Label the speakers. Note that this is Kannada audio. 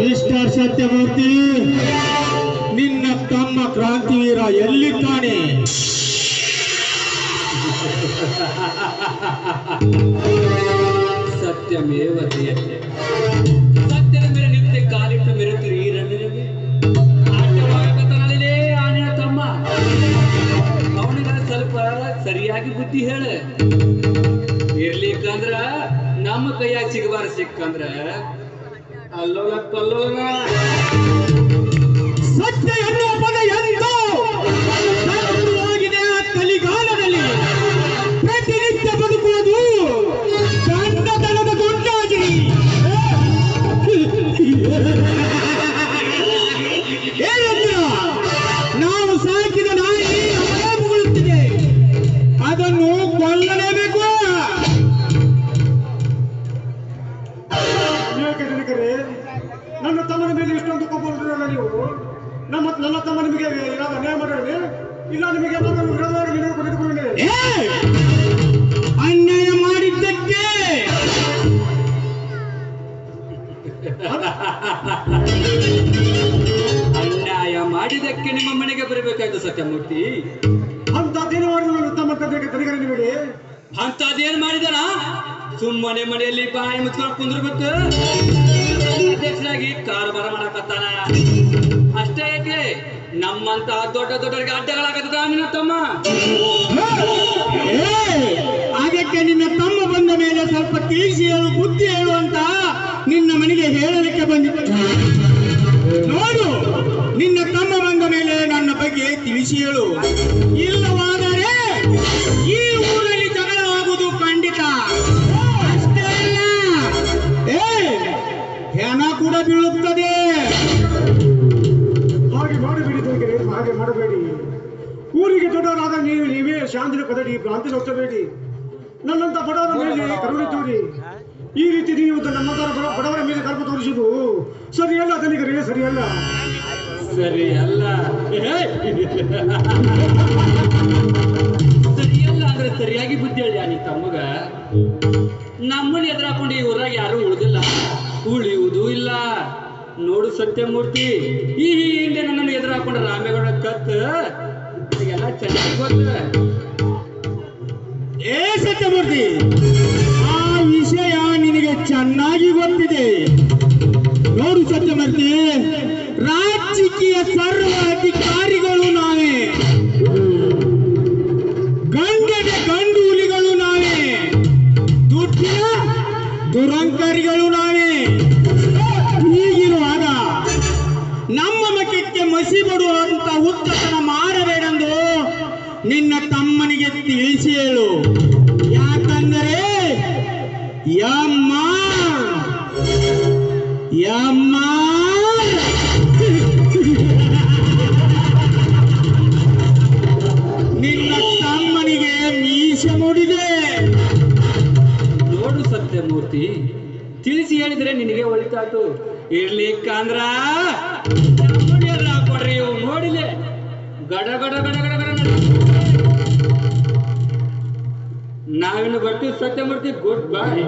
Speaker 1: ಮಿಸ್ಟರ್ ಸತ್ಯಮೂರ್ತಿ, ನಿನ್ನ ತಮ್ಮ ಕ್ರಾಂತಿವೀರ ಎಲ್ಲಿದ್ದಾನೆ?
Speaker 2: ಸತ್ಯಮೇವ ಜಯತೆ. ಸತ್ಯದ ಮೇಲೆ ನಿತ್ಯ ಕಾಲಿಟ್ಟು ಮೆರೆತಿರಿ ಈ ರಂಗನಿಗೆ ಆಟವಾಗತನಲ್ಲೇ ಆನೆಯ ತಮ್ಮ. ಅವನಿಗೆ ಸ್ವಲ್ಪ ಸರಿಯಾಗಿ ಬುದ್ಧಿ ಹೇಳ. ಇರ್ಲಿಕ್ಕಂದ್ರ ನಮ್ಮ ಕೈಯಾಗ ಸಿಗಬಾರ, ಸಿಕ್ಕಂದ್ರ ಅಲ್ಲೋಲ ಕಲ್ಲೋಲ.
Speaker 1: ಸತ್ಯ ಎನ್ನುವ ಪದ ಎಂದು ಆಗಿದೆ ಕಲಿಗಾಲದಲ್ಲಿ. ಪ್ರತಿನಿತ್ಯ ಬದುಕುವುದು ಗಂಡತನದ ಗುಂಡಾಗಿ. ಏನಂದ್ರ ನಾವು ಸಾಕಿದ ನಾಯಿ ಅವರೇ ಮುಗುಳುತ್ತಿದೆ, ಅದನ್ನು ಕೊಲ್ಲಲೇಬೇಕು.
Speaker 3: ನನ್ನ ತಮ್ಮನ ಮೇಲೆ ಇಷ್ಟೊಂದು ಕೋಪಗೊಂಡಿರಲ್ಲ ನೀವು. ನನ್ನ ತಮ್ಮ ನಿಮಗೆ ಏನಾದ್ರು ಅನ್ಯಾಯ ಮಾಡಿದ್ರೆ ಇಲ್ಲ, ನಿಮಗೆ ವಿರೋಧವಾಗಿ
Speaker 1: ಅನ್ಯಾಯ ಮಾಡಿದ್ದಕ್ಕೆ
Speaker 2: ಅನ್ಯಾಯ ಮಾಡಿದಕ್ಕೆ ನಿಮ್ಮ ಮನೆಗೆ ಬರಬೇಕಾಯ್ತು ಸತ್ಯಮೂರ್ತಿ.
Speaker 3: ಅಂತದೇನು ಮಾಡಿದ್ರು ತಮ್ಮ ತನಿಖೆ ನಿಮಗೆ?
Speaker 2: ಅಂತದೇನ್ ಮಾಡಿದನ? ಸುಮ್ಮನೆ ಮನೆಯಲ್ಲಿ ಬಾಯಿ ಮುಚ್ಕೊಂಡು ಕುಂದ್ರ ಗೊತ್ತು ಅಧ್ಯಕ್ಷರಾಗಿ ಕಾರಬಾರ ಮಾಡಕತ್ತಾನ ಅಷ್ಟೇ. ಯಾಕೆ ನಮ್ಮಂತ ದೊಡ್ಡ ದೊಡ್ಡರಿಗೆ ಅಡ್ಡಗಳಾಗತ್ತದ ನಿನ್ನ ತಮ್ಮ?
Speaker 1: ಅದಕ್ಕೆ ನಿನ್ನ ತಮ್ಮ ಬಂದ ಮೇಲೆ ಸ್ವಲ್ಪ ತಿಳಿಸಿ ಹೇಳು, ಬುದ್ಧಿ ಹೇಳು ಅಂತ ನಿನ್ನ ಮನೆಗೆ ಹೇಳಲಿಕ್ಕೆ ಬಂದಿದ್ದೆ. ನೋಡು, ನಿನ್ನ ತಮ್ಮ ಬಂದ ಮೇಲೆ ನನ್ನ ಬಗ್ಗೆ ತಿಳಿಸಿ ಹೇಳು. ಇಲ್ಲವಾದರೆ ಈ ಊರಲ್ಲಿ ಜಗಳ ಆಗುವುದು ಖಂಡಿತ. ಅಷ್ಟೇ ಅಲ್ಲ, ಹೆಣ ಕೂಡ ಬೀಳುತ್ತದೆ.
Speaker 3: ಹಾಗೆ ಮಾಡಬೇಡಿ ತನಿಖೆ, ಹಾಗೆ ಮಾಡಬೇಡಿ. ಊರಿಗೆ ದೊಡ್ಡವರಾದ ನೀವೇ ಶಾಂತಿನ ಕದಡಿ ಭ್ರಾಂತಿ ಹೋಗ್ತಬೇಡಿ. ನನ್ನಂತ ಬಡವರ ಮೇಲೆ ಕರುಣೆ ತೋರಿ ಈ ರೀತಿ ನೀವು ನಮ್ಮಂತ ಬಡವರ ಮೇಲೆ ಗರ್ಭ ತೋರಿಸುವುದು ಸರಿಯಲ್ಲ ತನಿಖೆ, ಸರಿಯಲ್ಲ.
Speaker 2: ಸರಿಯಲ್ಲ ಸರಿಯಲ್ಲ ಅಂದ್ರೆ ಸರಿಯಾಗಿ ಬುದ್ಧಿ ಹೇಳಿ ನೀ ತಮ್ಮಗ. ನಮ್ಮನ್ನ ಎದುರಾಕೊಂಡು ಈ ಊರಾಗ ಯಾರು ಉಳಿದಿಲ್ಲ, ಉಳಿಯುವುದೂ ಇಲ್ಲ. ನೋಡು ಸತ್ಯಮೂರ್ತಿ, ಈ ಹಿಂದೆ ನನ್ನನ್ನು ಎದುರಾಕೊಂಡ ರಾಮೇಗೌಡ ಕತ್ ಎಲ್ಲ ಚೆನ್ನಾಗಿ ಗೊತ್ತ.
Speaker 1: ಸತ್ಯಮೂರ್ತಿ, ಆ ವಿಷಯ ನಿನಗೆ ಚೆನ್ನಾಗಿ ಗೊತ್ತಿದೆ. ನೋಡು ಸತ್ಯಮೂರ್ತಿ, ರಾಜಕೀಯ ಸರ್ವ ಅಧಿಕಾರಿಗಳು ನಾವೇ, ಗಂಡಗೆ ಗಂಡು ಹುಲಿಗಳು ನಾವೇ, ದುಡ್ಡಿನ ದುರಂಕಾರಿಗಳು ನಾವೇ. ಹೀಗಿರುವಾಗ ನಮ್ಮ ಮಠಕ್ಕೆ ಮಸಿ ಬಡುವಂತ ಹುಚ್ಚತನ ಮಾಡಬೇಡೆಂದು ನಿನ್ನ ತಮ್ಮನಿಗೆ ತಿಳಿಸಿ ಹೇಳು. ಯಾಕಂದರೆ ಯಮ್ಮ ಯಮ್ಮ ನಿನ್ನ ತಮ್ಮನಿಗೆ ಮೀಸೆ ಮೂಡಿದೆ.
Speaker 2: ನೋಡು ಸತ್ಯಮೂರ್ತಿ, ತಿಳಿಸಿ ಹೇಳಿದ್ರೆ ನಿನಗೆ ಒಳಿತಾತು. ಇರ್ಲಿಕ್ಕಂದ್ರ ಕೊಡ್ರಿ ಇವು ನೋಡಿಲೆ ಗಡ ಗಡ ಗಡ ಗಡ ಗಡ. ನಾವಿನ್ನು ಬರ್ತೀವಿ ಸತ್ಯಮೂರ್ತಿ. ಗುಡ್ ಬಾಯ್.